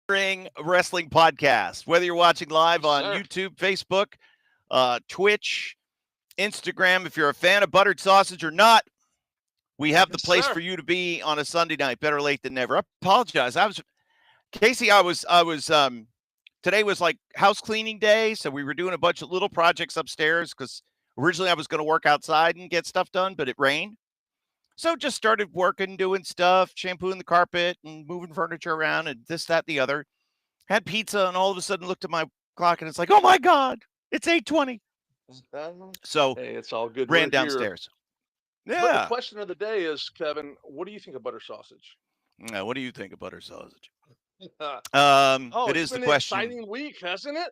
Ring Wrestling Podcast. Whether you're watching live Yes, on sir. YouTube, Facebook, Twitch, Instagram, if you're a fan of buttered sausage or not, we have the Yes, place sir. for you to be on a Sunday night. Better late than never. I apologize. Casey. Today was like house cleaning day, so we were doing a bunch of little projects upstairs because originally I was going to work outside and get stuff done, but it rained. So just started working, doing stuff, shampooing the carpet and moving furniture around and this, that, the other. Had pizza and all of a sudden looked at my clock and it's like, oh my God, it's 8:20. Um, So Hey, it's all good. ran We're here. downstairs. But the Yeah. question of the day is, Kevin, what do you think of butter sausage? Now, what do you think of butter sausage? Uh, It it's is the been an question. exciting week, hasn't it?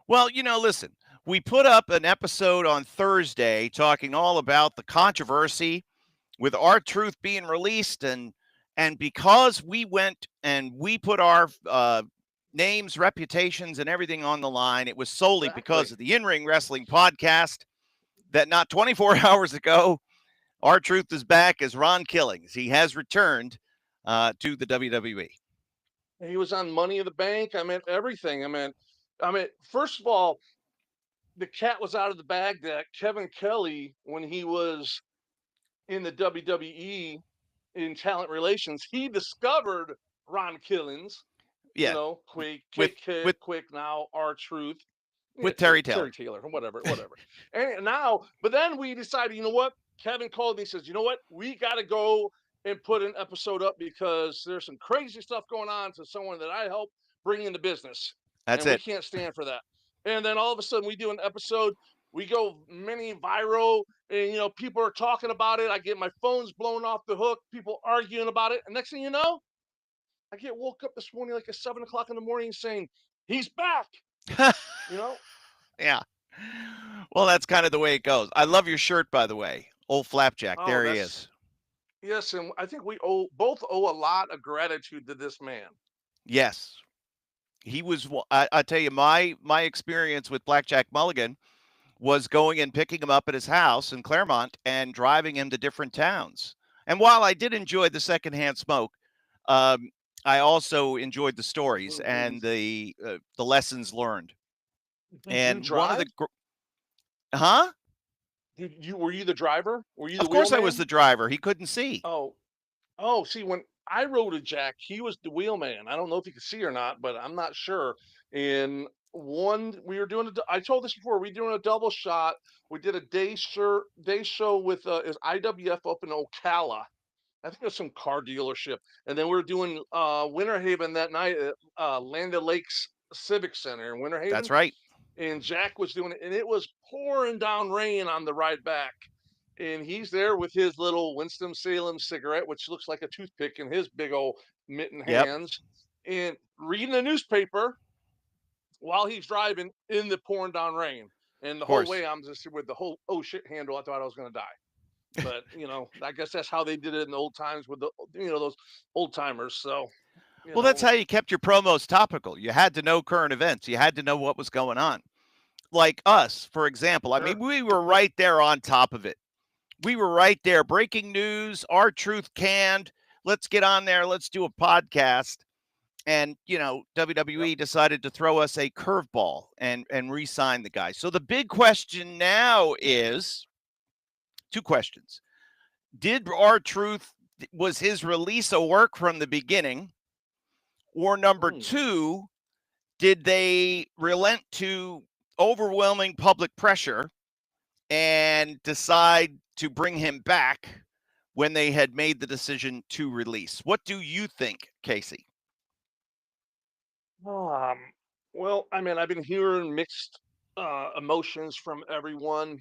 Well, listen, we put up an episode on Thursday talking all about the controversy with our truth being released, and because we went and we put our names, reputations, and everything on the line, it was solely because Exactly. of the In-Ring Wrestling Podcast that not 24 hours ago, our truth is back as Ron Killings. He has returned to the WWE. He was on Money in the Bank. I meant everything. I mean, first of all, the cat was out of the bag that Kevin Kelly, when he was in the WWE in talent relations, he discovered Ron Killings. Yeah, Quick, with Kick, Kick, with Quick Now, R Truth. Yeah, with Terry Terry Taylor. Taylor, whatever. And now, but then we decided, you know what? Kevin called me and says, you know what? We got to go and put an episode up because there's some crazy stuff going on to someone that I help bring into business. That's And we it. can't stand for that. And then all of a sudden we do an episode, we go mini viral, and people are talking about it. I get my phone's blown off the hook, people arguing about it. And next thing you know, I get woke up this morning like at 7 o'clock in the morning saying, he's back, you know? Yeah. Well, that's kind of the way it goes. I love your shirt, by the way. Old Flapjack. Oh, There he that's is. yes, and I think we both owe a lot of gratitude to this man. Yes. He was. I tell you, my experience with Blackjack Mulligan was going and picking him up at his house in Claremont and driving him to different towns. And while I did enjoy the secondhand smoke, um, I also enjoyed the stories and the lessons learned. Did you And one of drive? the huh? Did you were you the driver? Were you the Of course, I was wheelman? the driver. He couldn't see. Oh, oh, see, when I rode a Jack, he was the wheelman. I don't know if you could see or not, but I'm not sure. And we were doing I told this before. We were doing a double shot. We did a day show with is IWF up in Ocala. I think it was some car dealership. And then we were doing Winter Haven that night at Land O'Lakes Civic Center in Winter That's Haven. right. And Jack was doing it, and it was pouring down rain on the ride back. And he's there with his little Winston-Salem cigarette, which looks like a toothpick in his big old mitten Yep. hands, and reading the newspaper while he's driving in the pouring down rain. And the Of whole course. way I'm just with the whole oh shit handle. I thought I was going to die. But I guess that's how they did it in the old times with the those old timers. So you Well, that's know, how you kept your promos topical. You had to know current events. You had to know what was going on. Like us, for example. I mean, sure. we were right there on top of it. We were right there. Breaking news, our truth canned. Let's get on there. Let's do a podcast. And, Yep. WWE decided to throw us a curveball and re-sign the guy. So the big question now is two questions. Did our truth was his release a work from the beginning? Or number Mm. two, did they relent to overwhelming public pressure and decide to bring him back when they had made the decision to release? What do you think, Casey? Um, well, I mean, I've been hearing mixed emotions from everyone.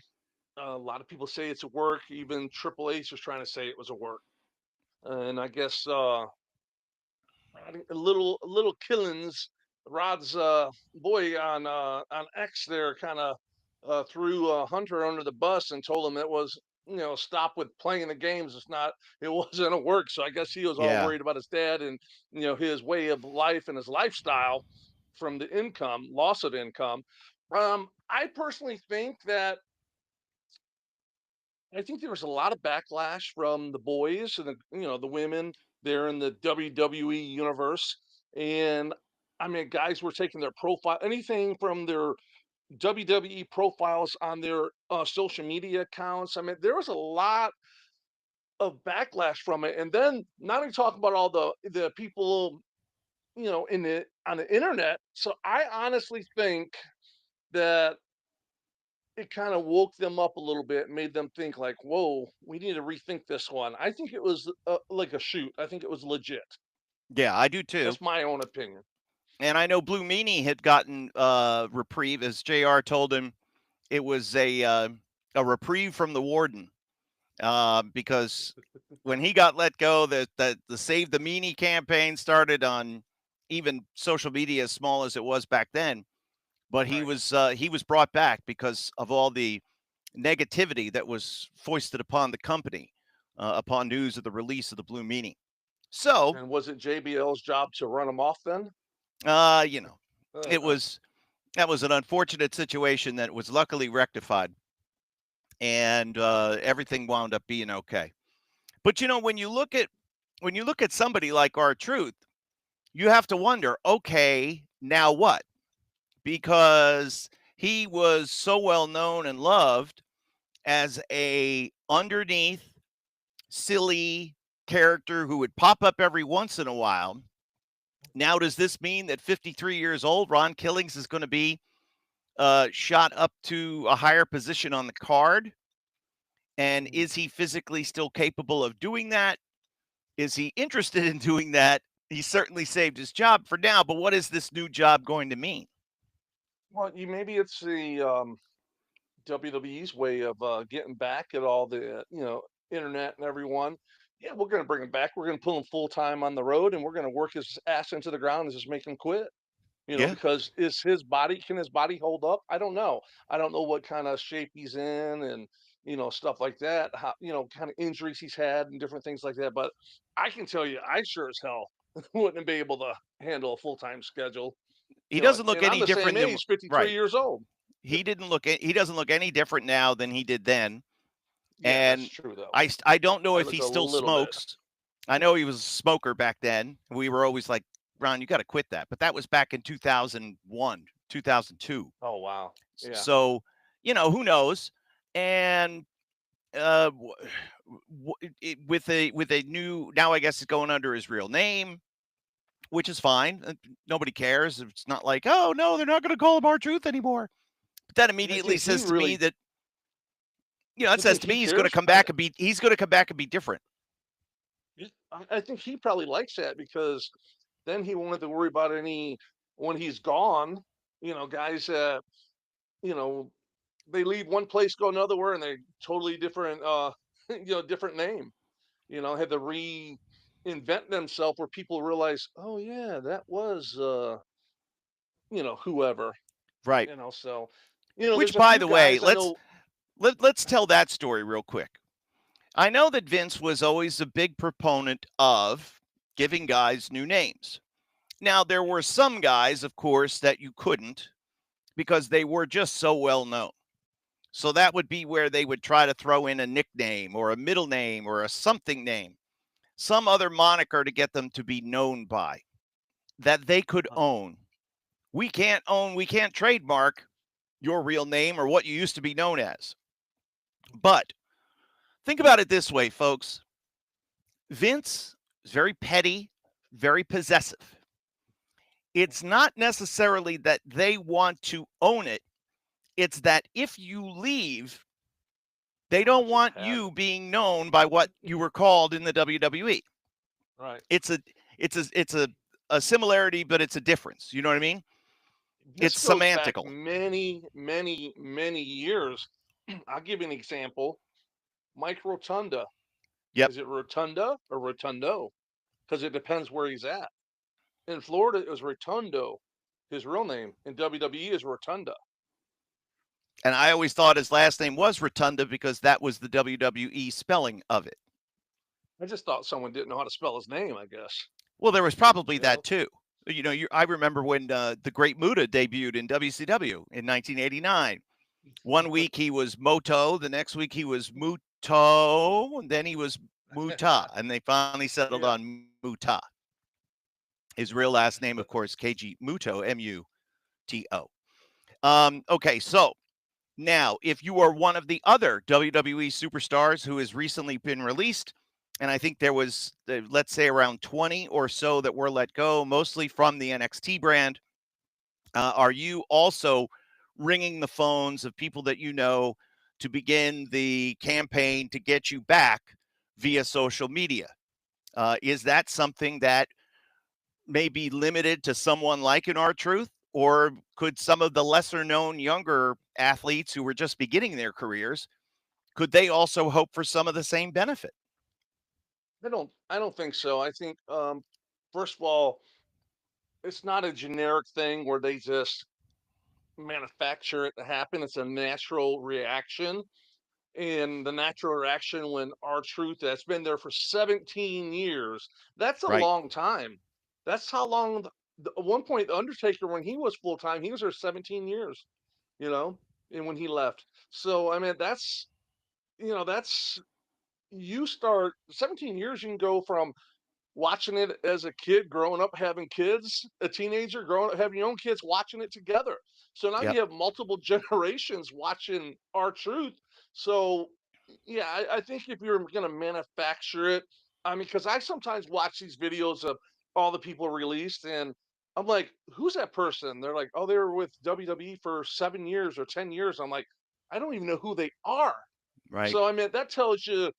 A lot of people say it's a work. Even Triple H was trying to say it was a work. And I guess I think a little Killings, Rod's boy on X there, kind of threw Hunter under the bus and told him it was stop with playing the games. It wasn't a work. So I guess he was all Yeah, worried about his dad and his way of life and his lifestyle from the income, loss of income. I personally think that I think there was a lot of backlash from the boys and the women there in the WWE universe. And I mean, guys were taking their profile, anything from their WWE profiles on their social media accounts. I mean, there was a lot of backlash from it. And then not even talking about all the people, in the on the internet. So I honestly think that it kind of woke them up a little bit and made them think like, whoa, we need to rethink this one. I think it was like a shoot. I think it was legit. Yeah, I do too. That's my own opinion. And I know Blue Meanie had gotten reprieve, as JR told him. It was a reprieve from the warden because when he got let go, the Save the Meanie campaign started on even social media as small as it was back then. But he was brought back because of all the negativity that was foisted upon the company upon news of the release of the Blue Meanie. So, And was it JBL's job to run him off then? you know, it was that was an unfortunate situation that was luckily rectified, and everything wound up being okay. But when you look at somebody like R-Truth, you have to wonder, okay, now what? Because he was so well known and loved as a underneath silly character who would pop up every once in a while. Now, does this mean that 53 years old Ron Killings is going to be shot up to a higher position on the card? And is he physically still capable of doing that? Is he interested in doing that? He certainly saved his job for now, but what is this new job going to mean? Well, maybe it's the WWE's way of getting back at all the internet and everyone. Yeah, we're gonna bring him back. We're gonna pull him full time on the road, and we're gonna work his ass into the ground and just make him quit. Yeah, Because can his body hold up? I don't know. I don't know what kind of shape he's in and stuff like that. How kind of injuries he's had and different things like that. But I can tell you, I sure as hell wouldn't be able to handle a full time schedule. he doesn't look And I'm any the same different than age, 53 right. years old. He doesn't look any different now than he did then. Yeah, that's And true though. I don't know I if look he a still little bit. smokes. I know he was a smoker back then. We were always like, Ron, you got to quit that. But that was back in 2001, 2002. Oh wow. Yeah. So, who knows? And uh, with a new, now I guess it's going under his real name, which is fine. Nobody cares. It's not like, oh no, they're not going to call him R-Truth anymore. But that And I immediately think he says to me really. that that You says think to he me he's going to cares? come back and be different. I think he probably likes that because then he won't have to worry about any when he's gone. Guys that you know they leave one place, go another, and they totally different, different name. Had to reinvent themselves where people realize, oh yeah, that was whoever. Right. So Which, there's a by few the way, guys I let's know. let's tell that story real quick. I know that Vince was always a big proponent of giving guys new names. Now, there were some guys, of course, that you couldn't because they were just so well known. So that would be where they would try to throw in a nickname or a middle name or a something name, some other moniker to get them to be known by that they could own. We can't trademark your real name or what you used to be known as. But think about it this way, folks. Vince is very petty, very possessive. It's not necessarily that they want to own it. It's that if you leave, they don't want you being known by what you were called in the WWE. Right. It's a similarity, but it's a difference. You know what I mean? This It's goes back semantical. many, many, many years. I'll give you an example. Mike Rotunda. Yep. Is it Rotunda or Rotundo? Because it depends where he's at. In Florida, it was Rotundo, his real name. In WWE is Rotunda. And I always thought his last name was Rotunda because that was the WWE spelling of it. I just thought someone didn't know how to spell his name, I guess. Well, there was probably that too. I remember when the Great Muta debuted in WCW in 1989. One week he was Moto, the next week he was Muto, and then he was Muta, and they finally settled on Muta. His real last name, of course, Keiji Muto, Muto. Okay, so now, if you are one of the other WWE superstars who has recently been released, and I think there was, let's say, around 20 or so that were let go, mostly from the NXT brand, are you also ringing the phones of people that you know to begin the campaign to get you back via social media? Is that something that may be limited to someone like an R-Truth? Or could some of the lesser known younger athletes who were just beginning their careers, could they also hope for some of the same benefit? I don't think so. I think first of all, it's not a generic thing where they just manufacture it to happen. It's a natural reaction. And the natural reaction when our truth that's been there for 17 years, that's a Right. long time. That's how long at one point the Undertaker, when he was full time, he was there 17 years, you know, and when he left. So I mean that's you start 17 years, you can go from watching it as a kid growing up having kids, a teenager growing up having your own kids, watching it together. So now Yep. you have multiple generations watching our truth. So yeah, I think if you're going to manufacture it, I mean, because I sometimes watch these videos of all the people released, and I'm like, who's that person? They're like, oh, they were with WWE for 7 years or 10 years. I'm like, I don't even know who they are. Right. So I mean, that tells you,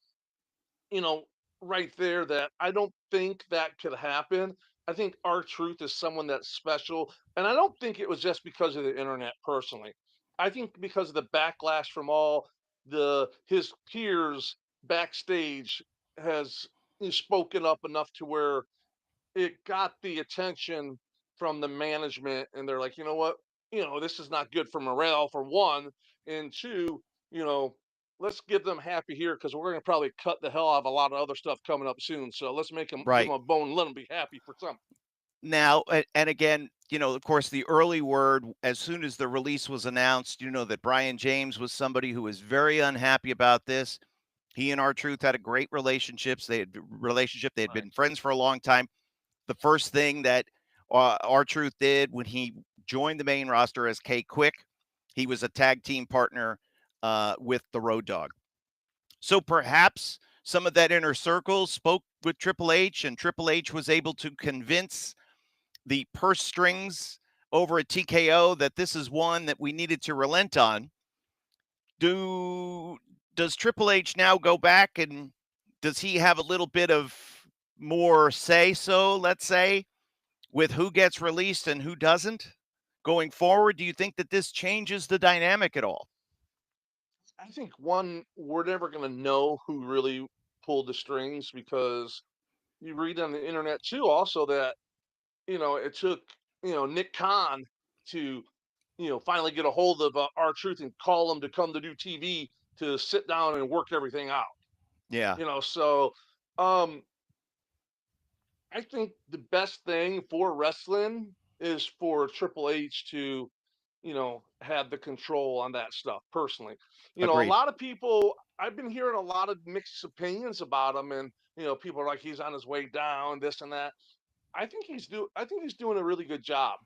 you know, right there, that I don't think that could happen. I think our truth is someone that's special. And I don't think it was just because of the internet personally. I think because of the backlash from all the his peers backstage has spoken up enough to where it got the attention from the management, and they're like, you know what, this is not good for morale, for one, and two, you know let's get them happy here because we're going to probably cut the hell out of a lot of other stuff coming up soon, so let's make them, give Right. them a bone and let them be happy for something. Now, and again, of course, the early word, as soon as the release was announced, that Brian James was somebody who was very unhappy about this. He and R-Truth had a great relationship. They had Right. been friends for a long time. The first thing that R-Truth did when he joined the main roster as K Quick, he was a tag team partner with the Road Dogg. So perhaps some of that inner circle spoke with Triple H, and Triple H was able to convince the purse strings over at TKO that this is one that we needed to relent on. Does Triple H now go back, and does he have a little bit of more say so, let's say, with who gets released and who doesn't going forward? Do you think that this changes the dynamic at all? I think, one, we're never going to know who really pulled the strings, because you read on the internet too also that it took Nick Khan to finally get a hold of our truth and call him to come to do TV, to sit down and work everything out. Yeah, So um I think the best thing for wrestling is for Triple H to have the control on that stuff personally. A agreed. lot of people, I've been hearing a lot of mixed opinions about him, and people are like, he's on his way down, this and that. I think he's doing a really good job.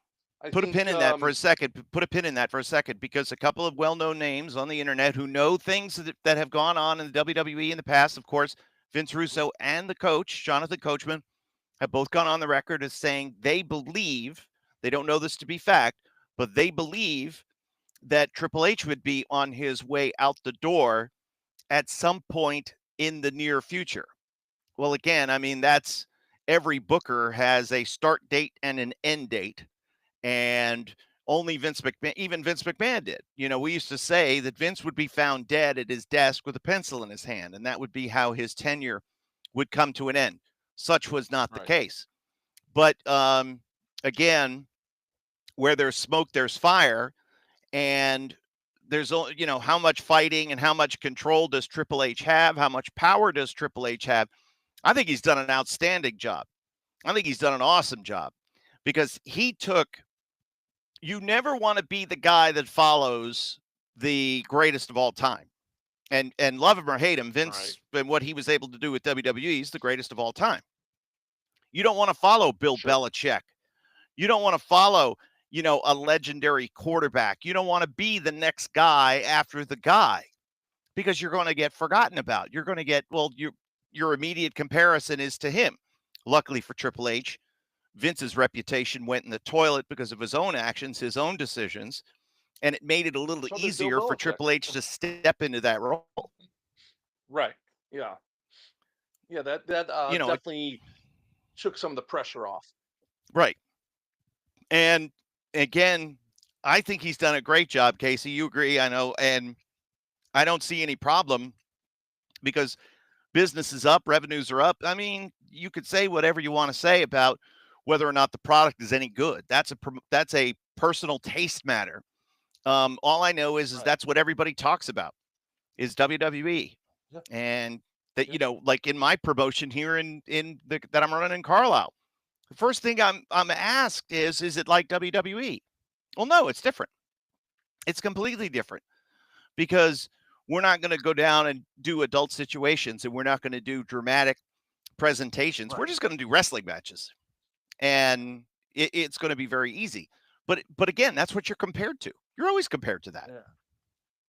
I Put a pin think in that for a second. Put a pin in that for a second, because a couple of well-known names on the internet who know things that have gone on in the WWE in the past, of course, Vince Russo and the coach, Jonathan Coachman, have both gone on the record as saying they believe, they don't know this to be fact, but they believe that Triple H would be on his way out the door at some point in the near future. Well, again, I mean, that's every booker has a start date and an end date. And only Vince McMahon, even Vince McMahon did. We used to say that Vince would be found dead at his desk with a pencil in his hand, and that would be how his tenure would come to an end. Such was not the right, case. But again, where there's smoke, there's fire. And there's, how much fighting and how much control does Triple H have? How much power does Triple H have? I think he's done an outstanding job. I think he's done an awesome job, because you never want to be the guy that follows the greatest of all time. And love him or hate him, right, Vince and what he was able to do with WWE is the greatest of all time. You don't want to follow Bill Sure. Belichick. You don't want to follow, a legendary quarterback. You don't want to be the next guy after the guy because you're going to get forgotten about. You're going to get, well, your immediate comparison is to him. Luckily for Triple H, Vince's reputation went in the toilet because of his own actions, his own decisions, and it made it a little So did Bill easier for Belichick. Triple H to step into that role. Right. Yeah. Yeah. That You know, definitely took some of the pressure off. right. And again, I think he's done a great job, Casey. You agree, I know, and I don't see any problem because business is up, revenues are up. I mean, you could say whatever you want to say about whether or not the product is any good. That's a personal taste matter. All I know is Right. that's what everybody talks about is WWE, Yeah. and that Yeah. like in my promotion here that I'm running in Carlisle, the first thing I'm asked is it like WWE? Well, no, it's different. It's completely different because we're not going to go down and do adult situations and we're not going to do dramatic presentations. We're Right. just going to do wrestling matches, and it's going to be very easy. But again, that's what you're compared to. You're always compared to that. Yeah.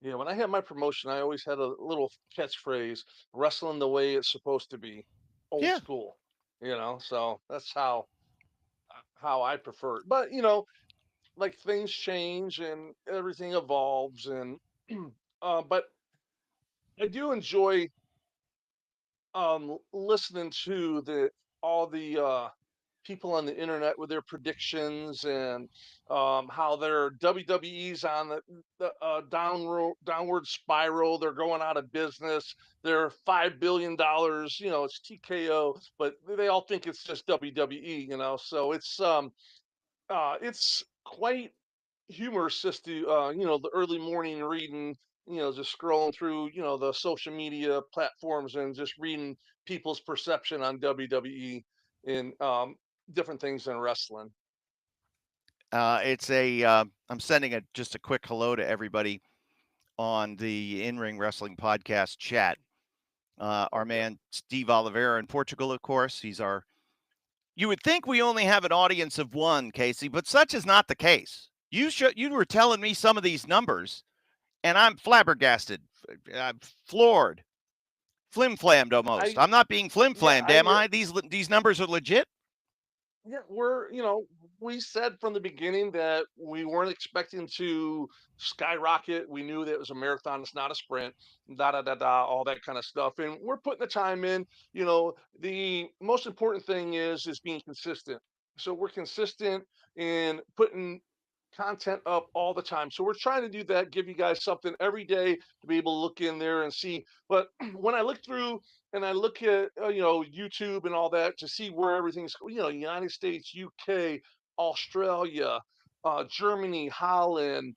Yeah. When I had my promotion, I always had a little catchphrase: "Wrestling the way it's supposed to be, old Yeah. school." So that's how I prefer it. But like things change and everything evolves, and but I do enjoy listening to the all the people on the internet with their predictions, and how their WWE's on the downward spiral. They're going out of business. They're $5 billion. It's TKO, but they all think it's just WWE. So it's quite humorous just to the early morning reading, just scrolling through the social media platforms and just reading people's perception on WWE and different things in wrestling. It's a. I'm sending just a quick hello to everybody on the In Ring Wrestling Podcast chat. Our Okay. man Steve Oliveira in Portugal, of course. He's our. You would think we only have an audience of one, Casey, but such is not the case. You were telling me some of these numbers, and I'm flabbergasted. I'm floored, flim-flammed almost. I I'm not being Yeah, flim-flammed, I am I? These numbers are legit. yeah, we said from the beginning that we weren't expecting to skyrocket. We knew that it was a marathon, it's not a sprint, da da da da, all that kind of stuff. And we're putting the time in. The most important thing is being consistent. So we're consistent in putting content up all the time. So we're trying to do that, give you guys something every day to be able to look in there and see. But when I look through and I look at YouTube and all that to see where everything's United States, UK, Australia, Germany, Holland,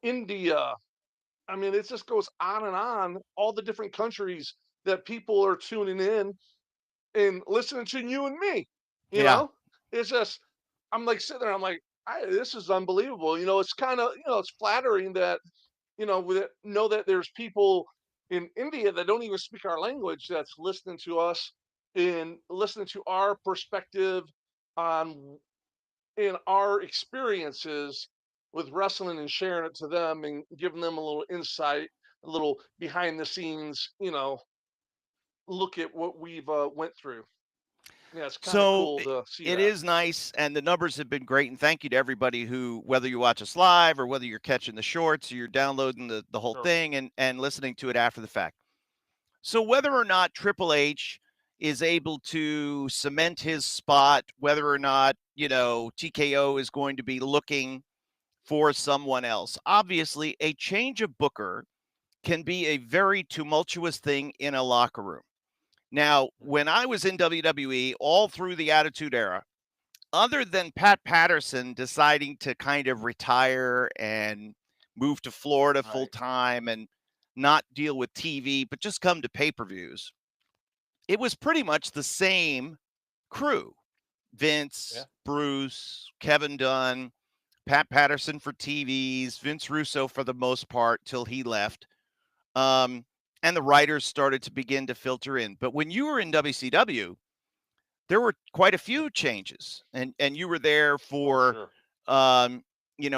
India. I mean, it just goes on and on. All the different countries that people are tuning in and listening to you and me. You Yeah, know, it's just I'm like sitting there. I'm like, this is unbelievable. It's kind of it's flattering that know that there's people in India that don't even speak our language that's listening to us and listening to our perspective on in our experiences with wrestling and sharing it to them and giving them a little insight, a little behind the scenes, look at what we've went through. Yeah, it's kind of so cool to see it that. is nice, and the numbers have been great. And thank you to everybody who, whether you watch us live or whether you're catching the shorts or you're downloading the whole Sure. thing and listening to it after the fact. So whether or not Triple H is able to cement his spot, whether or not TKO is going to be looking for someone else, obviously a change of booker can be a very tumultuous thing in a locker room. Now, when I was in WWE all through the Attitude Era, other than Pat Patterson deciding to kind of retire and move to Florida full Right. time and not deal with TV, but just come to pay per views, it was pretty much the same crew: Yeah. Vince, Bruce, Kevin Dunn, Pat Patterson for TVs, Vince Russo for the most part till he left. Um, and the writers started to begin to filter in. But when you were in WCW, there were quite a few changes, and you were there Oh, for, sure. um,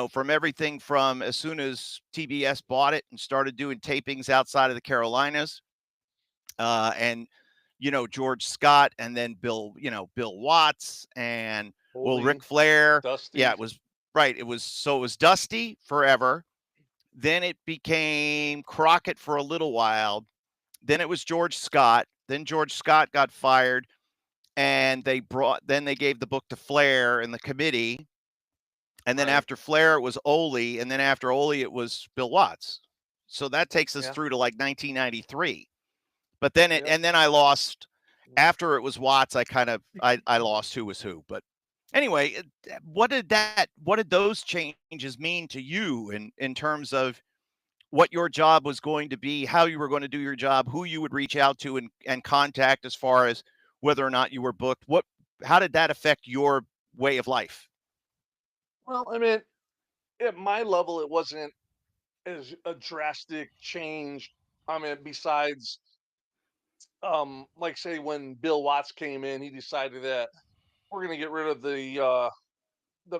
from everything from as soon as TBS bought it and started doing tapings outside of the Carolinas, and George Scott, and then Bill Watts, and Ric Holding, Flair. Yeah, it Dusty. was right. It was Dusty forever. Then it became Crockett for a little while. Then it was George Scott. Then George Scott got fired, and then they gave the book to Flair and the committee. And then Right. after Flair, it was Ole, and then after Ole, it was Bill Watts. So that takes us Yeah. through to like 1993. But then Yep. and then I lost after it was Watts. I lost who was who. But anyway, what did those changes mean to you in terms of what your job was going to be, how you were going to do your job, who you would reach out to and contact as far as whether or not you were booked? How did that affect your way of life? Well, I mean, at my level, it wasn't as a drastic change. I mean, besides, like say when Bill Watts came in, he decided that we're going to get rid of the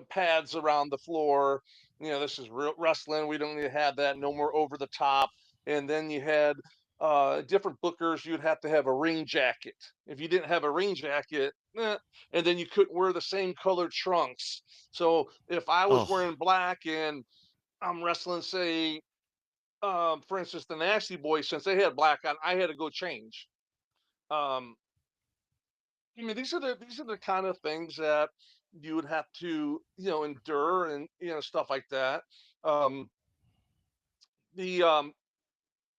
pads around the floor. This is real wrestling. We don't need to have that. No more over the top. And then you had different bookers. You'd have to have a ring jacket. If you didn't have a ring jacket, and then you couldn't wear the same colored trunks. So if I was Oh, wearing black and I'm wrestling, say, for instance, the Nasty Boys, since they had black on, I had to go change. Um, I mean, these are the kind of things that you would have to, endure and stuff like that. Um, the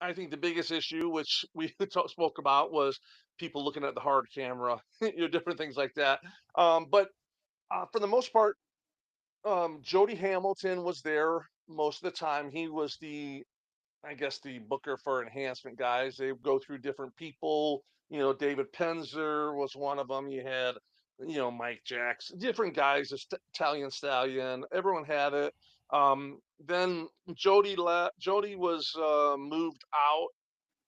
I think the biggest issue, which we spoke about, was people looking at the hard camera, different things like that. But for the most part, Jody Hamilton was there most of the time. He was I guess the booker for enhancement guys. They go through different people. David Penzer was one of them. You had, Mike Jacks, different guys, Italian Stallion. Everyone had it. Then Jody was moved out.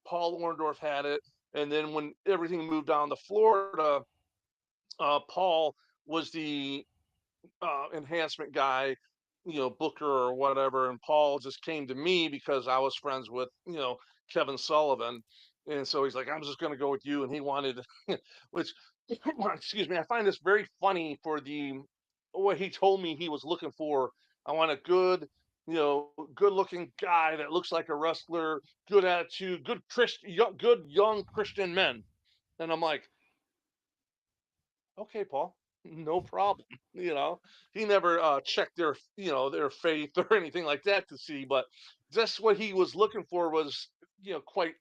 Paul Orndorff had it, and then when everything moved down to Florida, Paul was the enhancement guy, Booker or whatever. And Paul just came to me because I was friends with, Kevin Sullivan. And so he's like, I'm just going to go with you. And he wanted, which, excuse me, I find this very funny for what he told me he was looking for. I want a good, good looking guy that looks like a wrestler, good attitude, good young Christian men. And I'm like, okay, Paul, no problem. He never checked their faith or anything like that to see, but just what he was looking for was, quite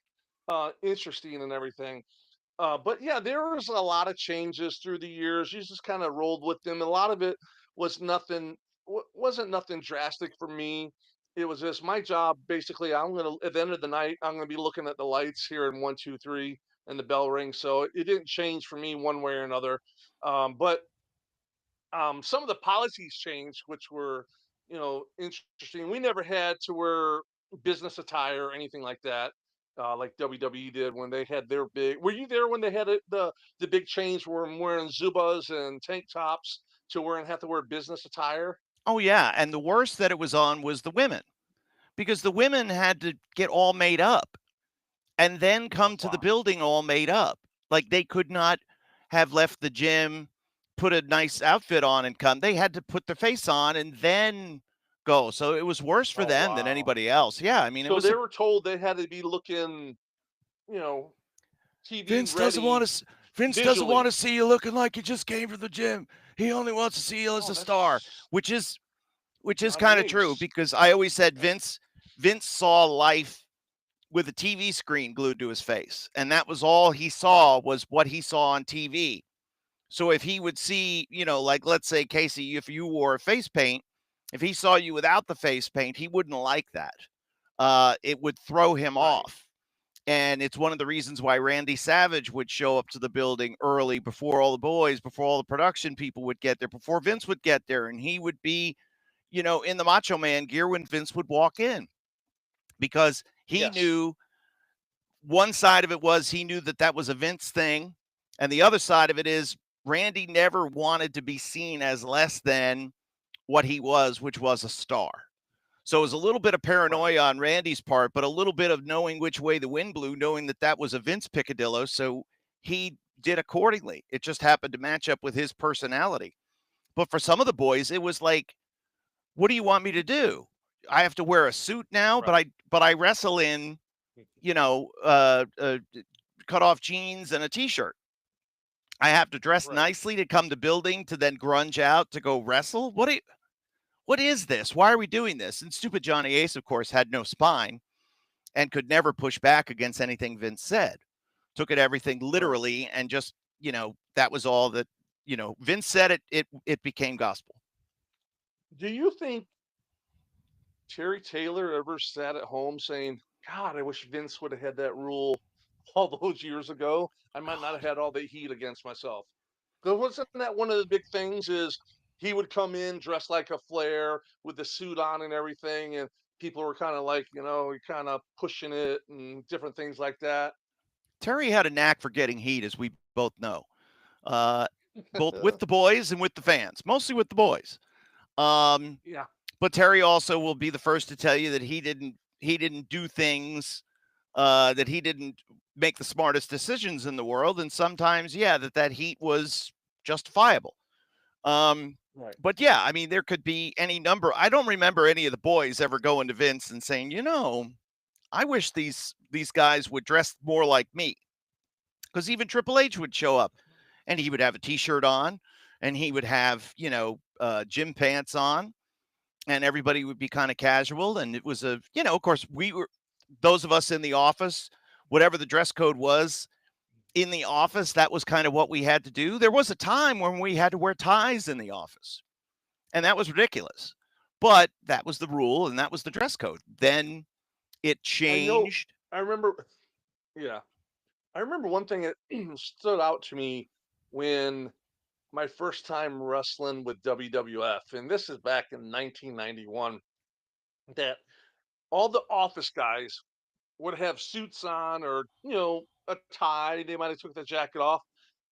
interesting and everything. But yeah, there was a lot of changes through the years. You just kind of rolled with them. A lot of it was wasn't nothing drastic for me. It was just my job. Basically, at the end of the night, I'm gonna be looking at the lights here in 1, 2, 3, and the bell rings. So it didn't change for me one way or another. But some of the policies changed, which were, interesting. We never had to wear business attire or anything like that, like WWE did when they had their big. Were you there when they had the big change where I'm wearing Zubas and tank tops to wearing have to wear business attire? oh yeah, and the worst that it was on was the women, because the women had to get all made up and then Oh come to the wow! building all made up. Like they could not have left the gym, put a nice outfit on and come. They had to put their face on and then go. So it was worse for Oh them than wow! anybody else. Yeah, I mean it So was they a were told they had to be looking, you know, TV Vince doesn't want ready to Vince doesn't want visually. to see you looking like you just came from the gym. He only wants to see you as Oh, a star, that's which is not an kind of true ace. because I always said Yeah. Vince saw life with a TV screen glued to his face, and that was all he Right. saw was what he saw on TV. So if he would see, like let's say Casey, if you wore face paint, if he saw you without the face paint, he wouldn't like that. It would throw him Right. off. And it's one of the reasons why Randy Savage would show up to the building early before all the boys, before all the production people would get there, before Vince would get there. And he would be, in the Macho Man gear when Vince would walk in because he Yes. knew one side of it was he knew that that was a Vince thing. And the other side of it is Randy never wanted to be seen as less than what he was, which was a star. So it was a little bit of Right. paranoia on Randy's part, but a little bit of knowing which way the wind blew, knowing that that was a Vince Picadillo. So he did accordingly. It just happened to match up with his personality. But for some of the boys, it was like, what do you want me to do? I have to wear a suit now, Right. but I wrestle in, you know, cut off jeans and a t-shirt. I have to dress Right. nicely to come to building to then grunge out to go wrestle. What is this? Why are we doing this? And stupid Johnny Ace, of course, had no spine and could never push back against anything Vince said. Took it everything Right. literally and just, that was all that, Vince said it became gospel. Do you think Terry Taylor ever sat at home saying, God, I wish Vince would have had that rule all those years ago? I might not have had all the heat against myself. Because wasn't that one of the big things is he would come in dressed like a Flair with the suit on and everything, and people were kind of like, kind of pushing it and different things like that. Terry had a knack for getting heat, as we both know, uh, both with the boys and with the fans, mostly with the boys. Um, Yeah. but Terry also will be the first to tell you that he didn't do things, that he didn't make the smartest decisions in the world, and sometimes, yeah, that heat was justifiable. Um, Right. but yeah, I mean, there could be any number. I don't remember any of the boys ever going to Vince and saying, I wish these guys would dress more like me, because even Triple H would show up, and he would have a T-shirt on, and he would have gym pants on, and everybody would be kind of casual, and it was of course we were those of us in the office, whatever the dress code was in the office, that was kind of what we had to do. There was a time when we had to wear ties in the office, and that was ridiculous. But that was the rule, and that was the dress code. Then it I know. changed. I remember. Yeah. I remember one thing that stood out to me when my first time wrestling with WWF, and this is back in 1991, that all the office guys would have suits on or, a tie. They might have took the jacket off,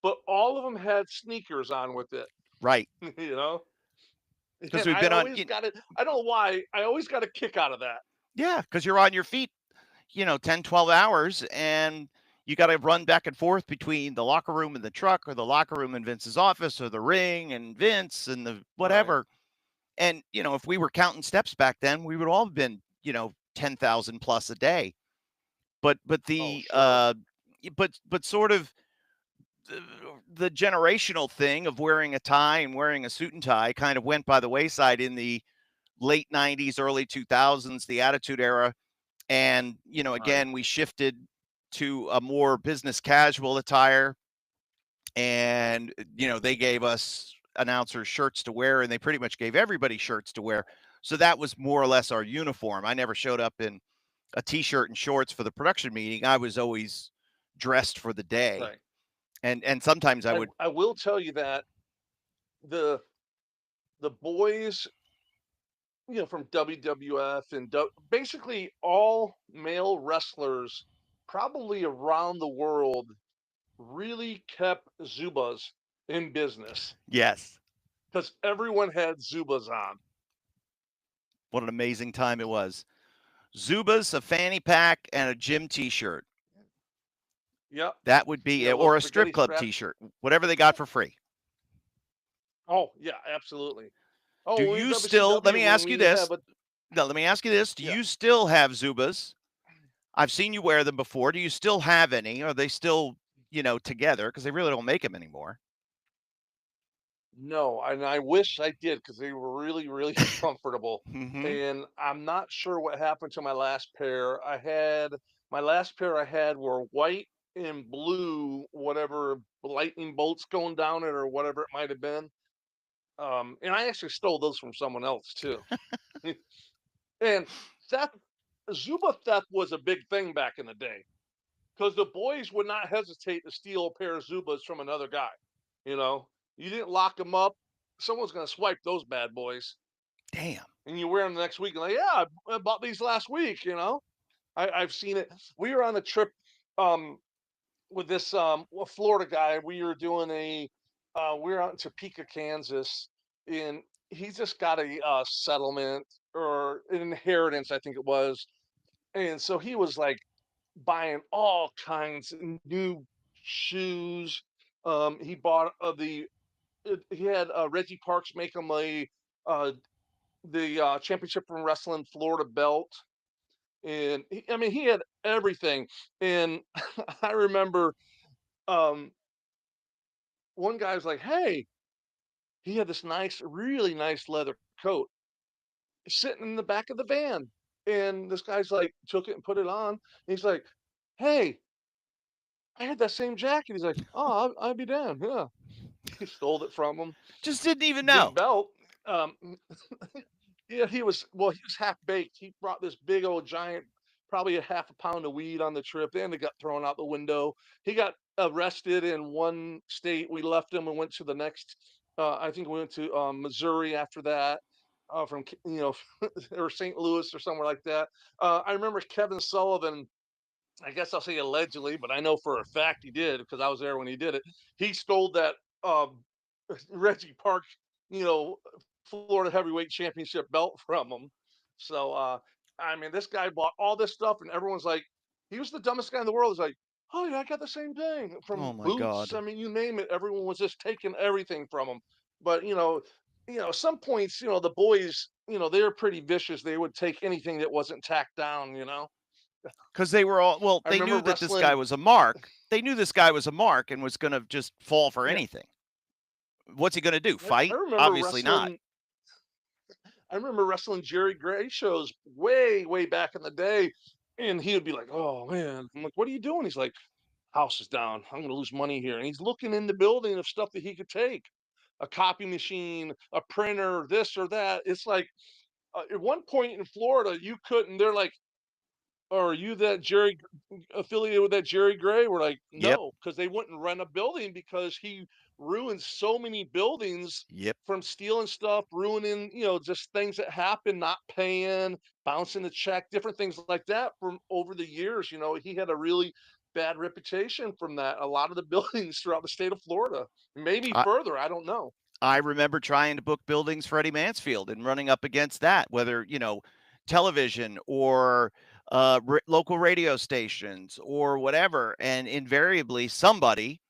but all of them had sneakers on with it, Right, you know? because And we've I been on always got it. I don't know why. I always got a kick out of that. yeah, because you're on your feet 10, 12 hours, and you got to run back and forth between the locker room and the truck, or the locker room and Vince's office, or the ring and Vince and the Right. whatever. And, if we were counting steps back then, we would all have been, 10,000 plus a day. But Oh, the, sure. but sort of the generational thing of wearing a tie and wearing a suit and tie kind of went by the wayside in the late 90s, early 2000s, the Attitude Era. And, Right. again, we shifted to a more business casual attire. And, they gave us announcers shirts to wear, and they pretty much gave everybody shirts to wear. So that was more or less our uniform. I never showed up in a t-shirt and shorts for the production meeting. I was always dressed for the day. Right. And sometimes I would. I will tell you that the the boys, from WWF and basically all male wrestlers probably around the world really kept Zubas in business Yes. because everyone had Zubas on. What an amazing time it was. Zubas, a fanny pack, and a gym t-shirt. Yep. That would be it, Those or a strip spaghetti club strap. t-shirt, whatever they got for free. Oh, yeah, absolutely. Do Oh, when we were you still, let WCW, me when ask we you would have this. a, No, let me ask you this. Do yeah, you still have Zubas? I've seen you wear them before. Do you still have any? Are they still, together? Because they really don't make them anymore. no, and I wish I did because they were really, really comfortable. Hmm. And I'm not sure what happened to my last pair. My last pair I had were white and blue, whatever lightning bolts going down it or whatever it might have been. And I actually stole those from someone else too. And theft, Zuba theft was a big thing back in the day because the boys would not hesitate to steal a pair of Zubas from another guy. You know, you didn't lock them up, someone's going to swipe those bad boys, Damn. and you wear them the next week. And like, yeah, I bought these last week. I've seen it. We were on a trip um, with this Florida guy. We were doing we're out in Topeka, Kansas, and he just got a settlement or an inheritance, I think it was. And so he was like buying all kinds of new shoes. He bought he had Reggie Parks make him uh, the championship from wrestling Florida belt, and I mean he had everything. And I remember um, one guy was like, "Hey," he had this nice, really nice leather coat sitting in the back of the van, and this guy's like took it and put it on. And he's like, "Hey, I had that same jacket." He's like, "Oh, I'd be damned." Yeah, he stole it from him. Just didn't even Big know. belt. Um, yeah, he was half baked. He brought this big old giant, probably a half a pound of weed on the trip. Then they got thrown out the window. He got arrested in one state. We left him and went to the next. I think we went to Missouri after that, or St. Louis or somewhere like that. I remember Kevin Sullivan. I guess I'll say allegedly, but I know for a fact he did because I was there when he did it. He stole that um, Reggie Park, you know, Florida heavyweight championship belt from him. So I mean, this guy bought all this stuff, and everyone's like, he was the dumbest guy in the world. He's like, oh yeah, I got the same thing Oh from my boots. God. I mean, you name it, everyone was just taking everything from him. But some points, the boys, they're pretty vicious. They would take anything that wasn't tacked down. Because they were all, well, I they remember knew that this guy wrestling. was a mark. They knew this guy was a mark and was going to just fall for Yeah, anything. What's he going to do? I Fight? remember Obviously not. wrestling. I remember wrestling Jerry Gray shows way, way back in the day, and he would be like, "Oh man," I'm like, "What are you doing?" He's like, "House is down. I'm going to lose money here," and he's looking in the building of stuff that he could take, a copy machine, a printer, this or that. It's like at one point in Florida, you couldn't. They're like, "Are you that Jerry affiliated with that Jerry Gray?" We're like, Yep. "No," because they wouldn't rent a building because he ruined so many buildings Yep. from stealing stuff, ruining, just things that happen, not paying, bouncing the check, different things like that from over the years. He had a really bad reputation from that. A lot of the buildings throughout the state of Florida, maybe I, further, I don't know. I remember trying to book buildings for Eddie Mansfield and running up against that, whether, television or local radio stations or whatever. And invariably, somebody,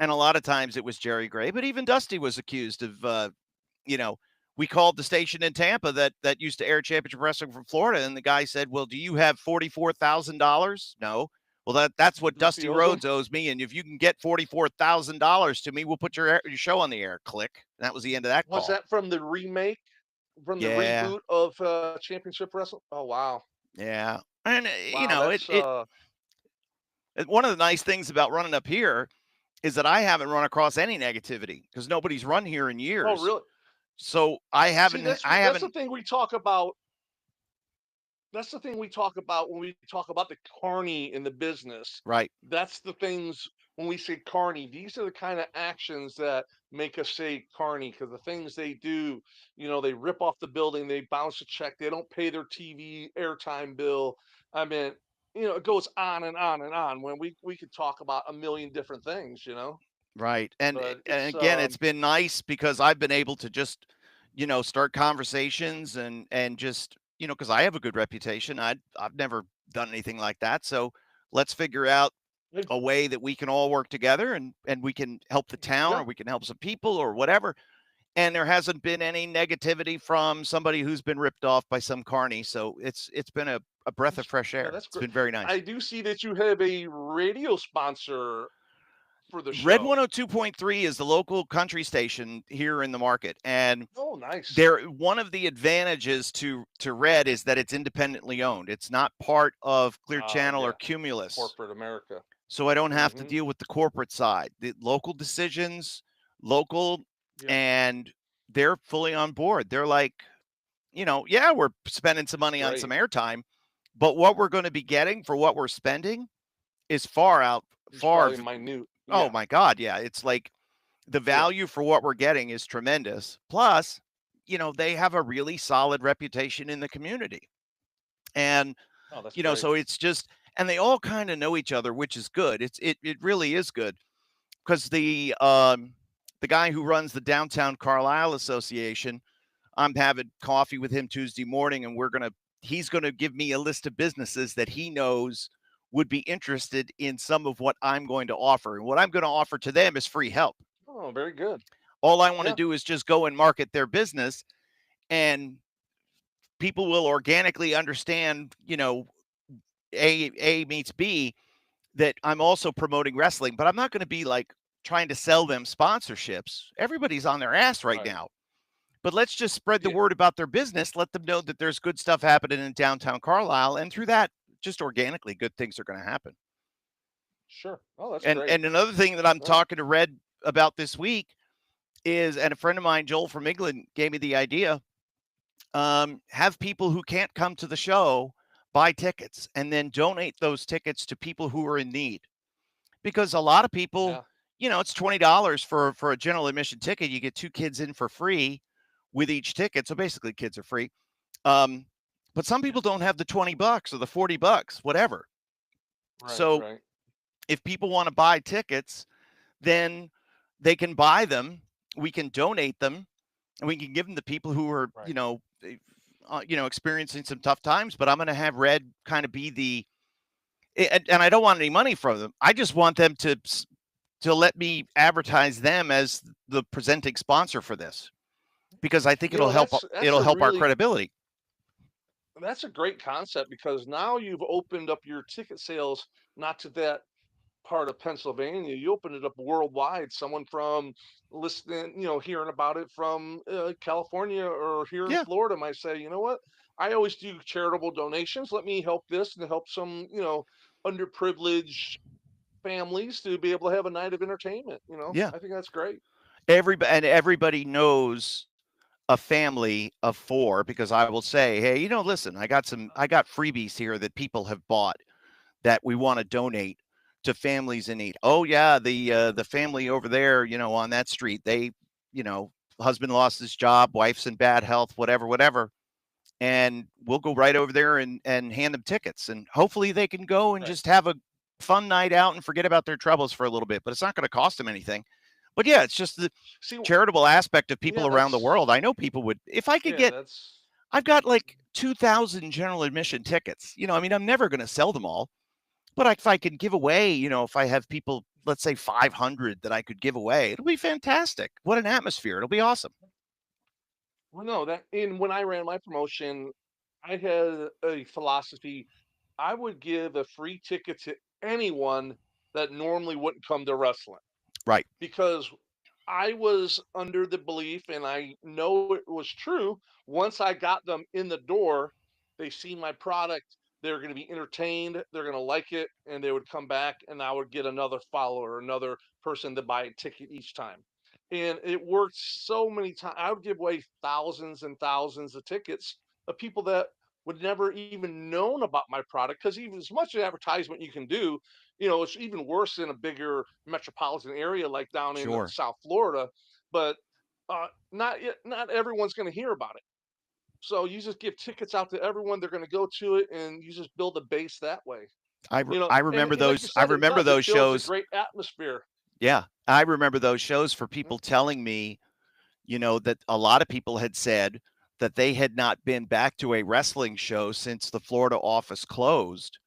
and a lot of times it was Jerry Gray, but even Dusty was accused of, you know, we called the station in Tampa that used to air championship wrestling from Florida, and the guy said, "Well, do you have $44,000?" No. Well, that's what Dusty Dusty owes them. Rhodes owes me, and if you can get $44,000 to me, we'll put your show on the air. Click. And that was the end of that Was call. that from the remake, from the Yeah, reboot of Championship Wrestling? Oh wow, yeah, and wow, that's one of the nice things about running up here is that I haven't run across any negativity because nobody's run here in oh years. really. So See, I that's the haven't. thing we talk about. That's the thing we talk about when we talk about the carny in the business. Right. That's the things when we say carny. These are the kind of actions that make us say carny because the things they do, they rip off the building, they bounce a check, they don't pay their TV airtime bill. I mean, it goes on and on and on. When we could talk about a million different things. Right. But And it's again, it's been nice because I've been able to just, start conversations and just, because I have a good reputation. I've never done anything like that. So let's figure out a way that we can all work together and we can help the town yeah, or we can help some people or whatever. And there hasn't been any negativity from somebody who's been ripped off by some carny. So it's been a breath of fresh yeah, air. that's It's great. been very nice. I do see that you have a radio sponsor for the Red show. 102.3 is the local country station here in the market. And Oh, nice. there one of the advantages to Red is that it's independently owned. It's not part of Clear Channel or Yeah, Cumulus. corporate America. So I don't have to Mhm. deal with the corporate side. The local decisions, local, Yeah, and they're fully on board. They're like, yeah, we're spending some that's money on some great. airtime, but what we're going to be getting for what we're spending is far out, It's far. probably minute. Oh Yeah. my God. Yeah. It's like the Yeah. value for what we're getting is tremendous. Plus, they have a really solid reputation in the community. And, Oh, that's great. so it's just, and they all kind of know each other, which is good. It really is good because the the guy who runs the Downtown Carlisle Association, I'm having coffee with him Tuesday morning, and he's going to give me a list of businesses that he knows would be interested in some of what I'm going to offer. And what I'm going to offer to them is free help. Oh, very good. All I want to Yeah. do is just go and market their business, and people will organically understand, A meets B, that I'm also promoting wrestling, but I'm not going to be like trying to sell them sponsorships. Everybody's on their ass right now. But let's just spread the Yeah. word about their business. Let them know that there's good stuff happening in downtown Carlisle. And through that, just organically, good things are going to happen. Sure. Oh, that's And great. another thing that I'm Right. talking to Red about this week is, and a friend of mine, Joel from England, gave me the idea, have people who can't come to the show buy tickets and then donate those tickets to people who are in need. Because a lot of people, Yeah. it's $20 for a general admission ticket. You get 2 kids in for free with each ticket. So basically kids are free. But some people don't have the $20 or the $40, whatever. Right. So Right. if people want to buy tickets, then they can buy them. We can donate them, and we can give them to people who are, Right. experiencing some tough times. But I'm going to have Red kind of be the, and I don't want any money from them. I just want them to let me advertise them as the presenting sponsor for this, because I think You know, that's it'll a help our really credibility. that's a great concept because now you've opened up your ticket sales not to that part of Pennsylvania. You open it up worldwide. Someone from listening, hearing about it from California or here in Yeah. Florida might say, you know what? I always do charitable donations. Let me help this and help some, underprivileged families to be able to have a night of entertainment. Yeah. I think that's great. Everybody knows a family of 4, because I will say, hey, listen, I got freebies here that people have bought that we want to donate to families in need. Oh yeah, the family over there, on that street, they, husband lost his job, wife's in bad health, whatever. And we'll go right over there and hand them tickets, and hopefully they can go and Right. just have a fun night out and forget about their troubles for a little bit. But it's not going to cost them anything. But yeah, it's just the See, charitable aspect of yeah, people around the world. I know people would, if I could yeah, get, that's I've got like 2,000 general admission tickets. I mean, I'm never going to sell them all, but if I could give away, if I have people, let's say 500 that I could give away, it'll be fantastic. What an atmosphere. It'll be awesome. well, no, that in when I ran my promotion, I had a philosophy. I would give a free ticket to anyone that normally wouldn't come to wrestling Right. because I was under the belief, and I know it was true. Once I got them in the door, they see my product, they're going to be entertained, they're going to like it, and they would come back, and I would get another follower, another person to buy a ticket each time. And it worked so many times. I would give away thousands and thousands of tickets of people that would never even known about my product because even as much advertisement you can do, it's even worse in a bigger metropolitan area like down in Sure. South Florida. But not everyone's going to hear about it. So you just give tickets out to everyone. They're going to go to it, and you just build a base that way. I And, remember and like you those. I said, it remember does. It those builds a shows. great atmosphere. Yeah. I remember those shows for Mhm. people telling me, that a lot of people had said that they had not been back to a wrestling show since the Florida office closed,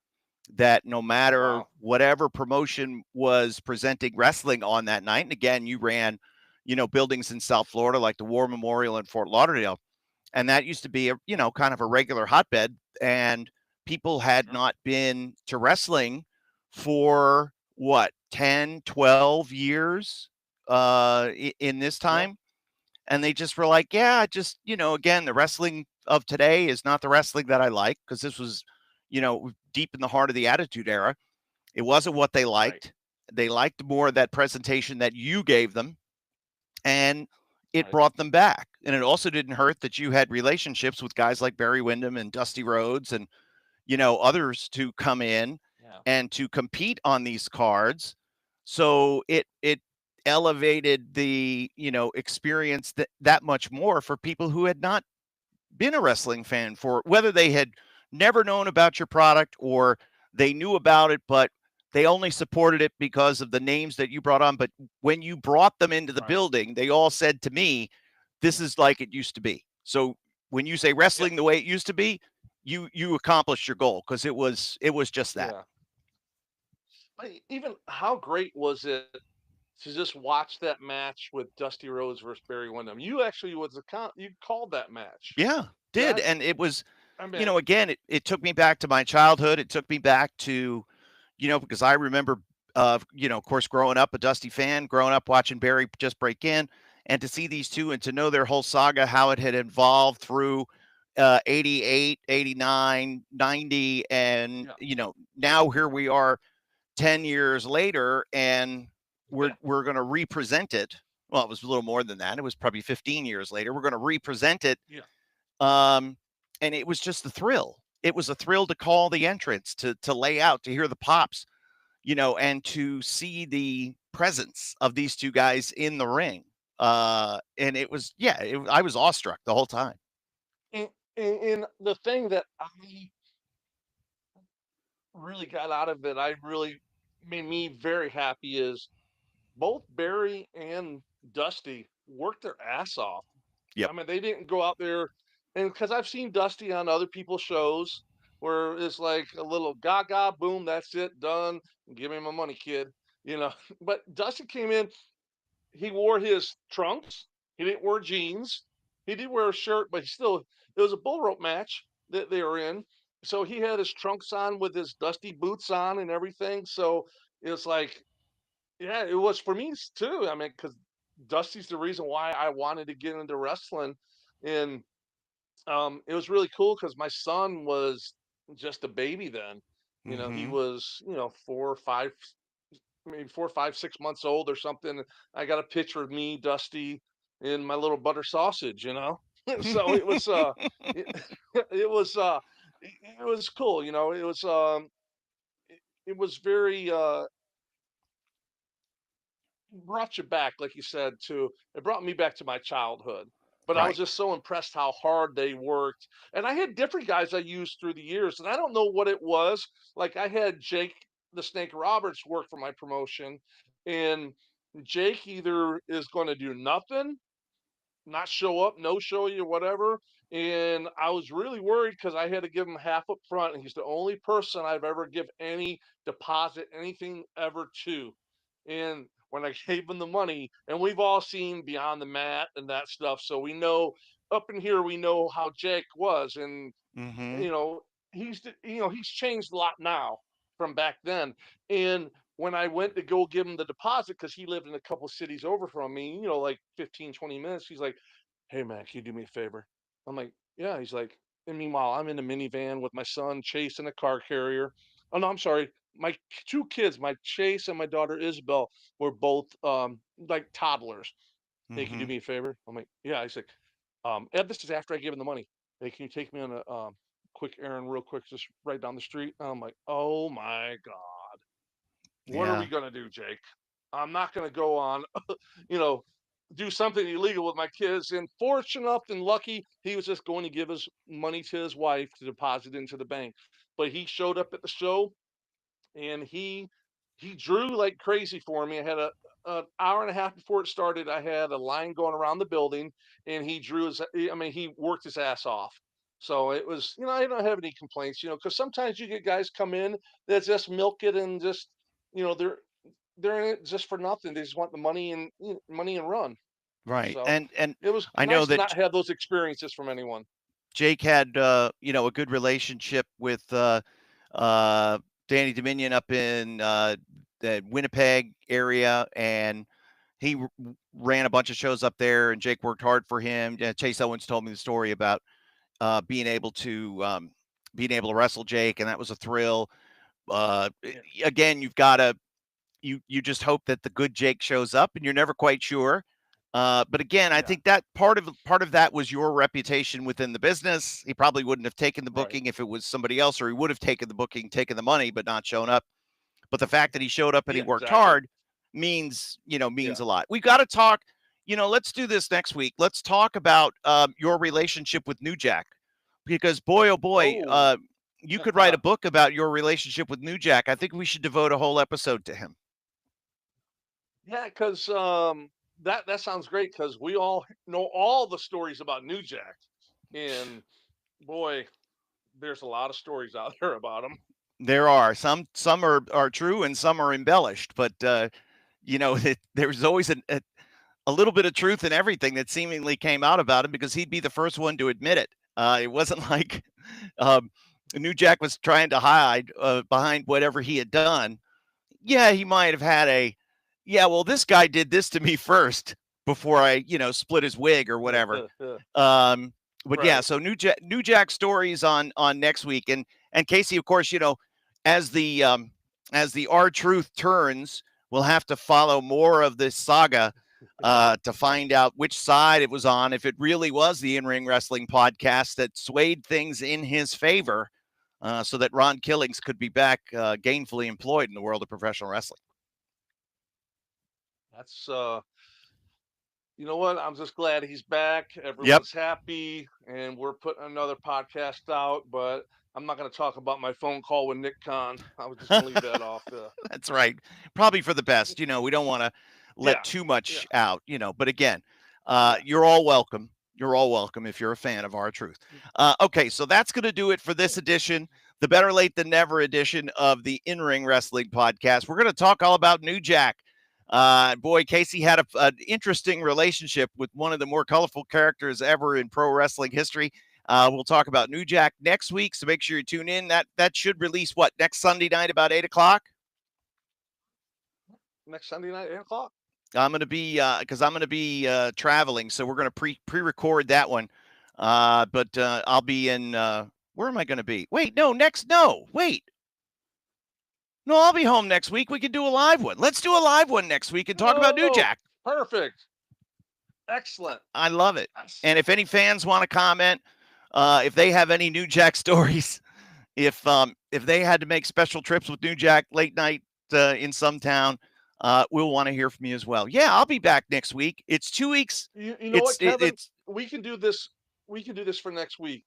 that no Oh matter wow! whatever promotion was presenting wrestling on that night, and again, you ran, buildings in South Florida like the War Memorial in Fort Lauderdale, and that used to be a, kind of a regular hotbed, and people had Sure. not been to wrestling for what, 10, 12 years in this Yeah. time, and they just were like, yeah, just, again, the wrestling of today is not the wrestling that I like, because this was, deep in the heart of the Attitude Era. It wasn't what they Right. liked. They liked more of that presentation that you gave them, and it Right. brought them back. And it also didn't hurt that you had relationships with guys like Barry Windham and Dusty Rhodes and, others to come in Yeah. and to compete on these cards. So it elevated the, experience that much more for people who had not been a wrestling fan, for whether they had never known about your product or they knew about it, but they only supported it because of the names that you brought on. But when you brought them into the building, they all said to me, this is like it used to be. So when you say wrestling the way it used to be, you accomplished your goal, because it was just that. Yeah. But even how great was it to just watch that match with Dusty Rhodes versus Barry Windham? You actually you called that match. Yeah, did. And it was, I mean, again, it took me back to my childhood. It took me back to, because I remember, of course, growing up a Dusty fan, growing up watching Barry just break in, and to see these two and to know their whole saga, how it had evolved through 88, 89, 90. And, now here we are 10 years later, and we're going to represent it. Well, it was a little more than that. It was probably 15 years later. We're going to represent it. Yeah. And it was just a thrill. It was a thrill to call the entrance, to lay out, to hear the pops, and to see the presence of these two guys in the ring. And it was, I was awestruck the whole time. And the thing that I really got out of it, I really made me very happy, is both Barry and Dusty worked their ass off. Yep. I mean, they didn't go out there, and because I've seen Dusty on other people's shows where it's like a little gaga, boom, that's it, done. Give me my money, kid. But Dusty came in, he wore his trunks, he didn't wear jeans, he did wear a shirt, but it was a bull rope match that they were in. So he had his trunks on with his Dusty boots on and everything. So it's like, yeah, it was for me too. I mean, because Dusty's the reason why I wanted to get into wrestling, and it was really cool because my son was just a baby then. He was 4 or 5, maybe 4, 5, 6 months old or something. I got a picture of me, Dusty, and my little butter sausage. So it was it, it was it was cool. It was very brought you back, like you said, to it brought me back to my childhood. But I was Right. just so impressed how hard they worked. And I had different guys I used through the years, and I don't know what it was. Like I had Jake the Snake Roberts work for my promotion, and Jake either is going to do nothing, not show up, no show you, whatever. And I was really worried because I had to give him half up front, and he's the only person I've ever give any deposit, anything ever to. And when I gave him the money, and we've all seen Beyond the Mat and that stuff, so we know up in here we know how Jake was, and you know he's changed a lot now from back then. And when I went to go give him the deposit, because he lived in a couple cities over from me, like 15, 20 minutes, he's like, "Hey man, can you do me a favor?" I'm like, "Yeah." He's like, and meanwhile I'm in a minivan with my son Chase in a car carrier. Oh no, I'm sorry, my two kids, my Chase and my daughter Isabel, were both like toddlers. "Hey, can you do me a favor?" I'm like, "Yeah." He's like, Ed, this is after I give him the money. "Hey, can you take me on a quick errand real quick, just right down the street?" And I'm like, "Oh my God, what are we Yeah. gonna do, Jake? I'm not gonna go on, you know, do something illegal with my kids." And fortunate enough and lucky, he was just going to give his money to his wife to deposit into the bank. But he showed up at the show, and he drew like crazy for me. I had an hour and a half before it started. I had a line going around the building, and he drew his. I mean, he worked his ass off. So it was, I don't have any complaints, because sometimes you get guys come in that just milk it and just, they're in it just for nothing. They just want the money and money and run. Right. So And it was I know nice to that not have those experiences from anyone. Jake had, a good relationship with uh, Danny Dominion up in the Winnipeg area, and he ran a bunch of shows up there, and Jake worked hard for him. Chase Owens told me the story about being able to wrestle Jake, and that was a thrill. Yeah. Again, you've got to you just hope that the good Jake shows up, and you're never quite sure. But again, I Yeah. think that part of that was your reputation within the business. He probably wouldn't have taken the Right. booking if it was somebody else, or he would have taken the booking, taken the money, but not shown up. But the fact that he showed up and he Yeah. worked Exactly. hard means Yeah. a lot. We got to talk. Let's do this next week. Let's talk about your relationship with New Jack, because boy, oh boy, Oh. you could write a book about your relationship with New Jack. I think we should devote a whole episode to him. Yeah, because that sounds great. Because we all know all the stories about New Jack, and boy, there's a lot of stories out there about him. There are some are true and some are embellished, but there's always a little bit of truth in everything that seemingly came out about him, because he'd be the first one to admit it. It wasn't like New Jack was trying to hide behind whatever he had done. Yeah, he might have had well, this guy did this to me first before I, split his wig or whatever. But yeah, so New Jack stories on next week, and Casey, of course, as the R-Truth turns, we'll have to follow more of this saga to find out which side it was on, if it really was the In-Ring Wrestling podcast that swayed things in his favor, so that Ron Killings could be back gainfully employed in the world of professional wrestling. That's you know what? I'm just glad he's back. Everyone's happy, and we're putting another podcast out. But I'm not going to talk about my phone call with Nick Khan. I was just going to leave that off. That's right. Probably for the best. We don't want to let too much out. But again, you're all welcome. You're all welcome if you're a fan of R-Truth. Okay, so that's going to do it for this edition, the Better Late Than Never edition of the In-Ring Wrestling podcast. We're going to talk all about New Jack. Boy, Casey had an interesting relationship with one of the more colorful characters ever in pro wrestling history. We'll talk about New Jack next week, so make sure you tune in. That should release next Sunday night about 8:00. Next Sunday night, 8:00. I'm going to be because I'm going to be traveling, so we're going to pre-record that one. But I'll be in. Where am I going to be? Wait, wait. No, I'll be home next week. We can do a live one. Let's do a live one next week and talk about New Jack. Perfect. Excellent. I love it. And if any fans want to comment, if they have any New Jack stories, if they had to make special trips with New Jack late night in some town, we'll want to hear from you as well. Yeah, I'll be back next week. It's 2 weeks. You know what, Kevin? We can do this. We can do this for next week.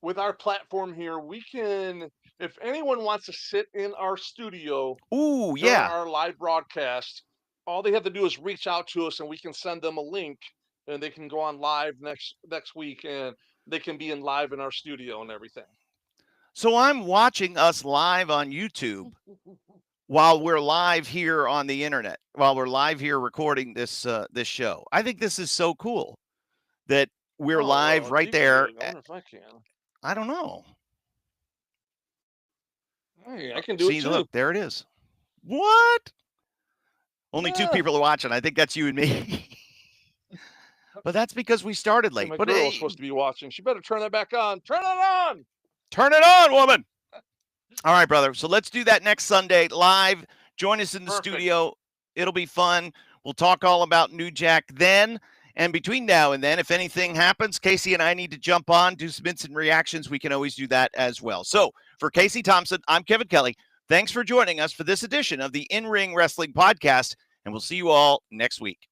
With our platform here, we can, if anyone wants to sit in our studio during our live broadcast, all they have to do is reach out to us and we can send them a link and they can go on live next week and they can be live in our studio and everything. So I'm watching us live on YouTube while we're live here on the internet, while we're live here recording this show. I think this is so cool that we're live right there. I wonder if I can. I don't know. Hey, I can do it too. Look, there it is. What? Only 2 people are watching. I think that's you and me. But that's because we started late. My girl was supposed to be watching. She better turn that back on. Turn it on! Turn it on, woman! All right, brother. So let's do that next Sunday live. Join us in the studio. It'll be fun. We'll talk all about New Jack then. And between now and then, if anything happens, Casey and I need to jump on, do some instant reactions. We can always do that as well. So for Casey Thompson, I'm Kevin Kelly. Thanks for joining us for this edition of the In-Ring Wrestling Podcast, and we'll see you all next week.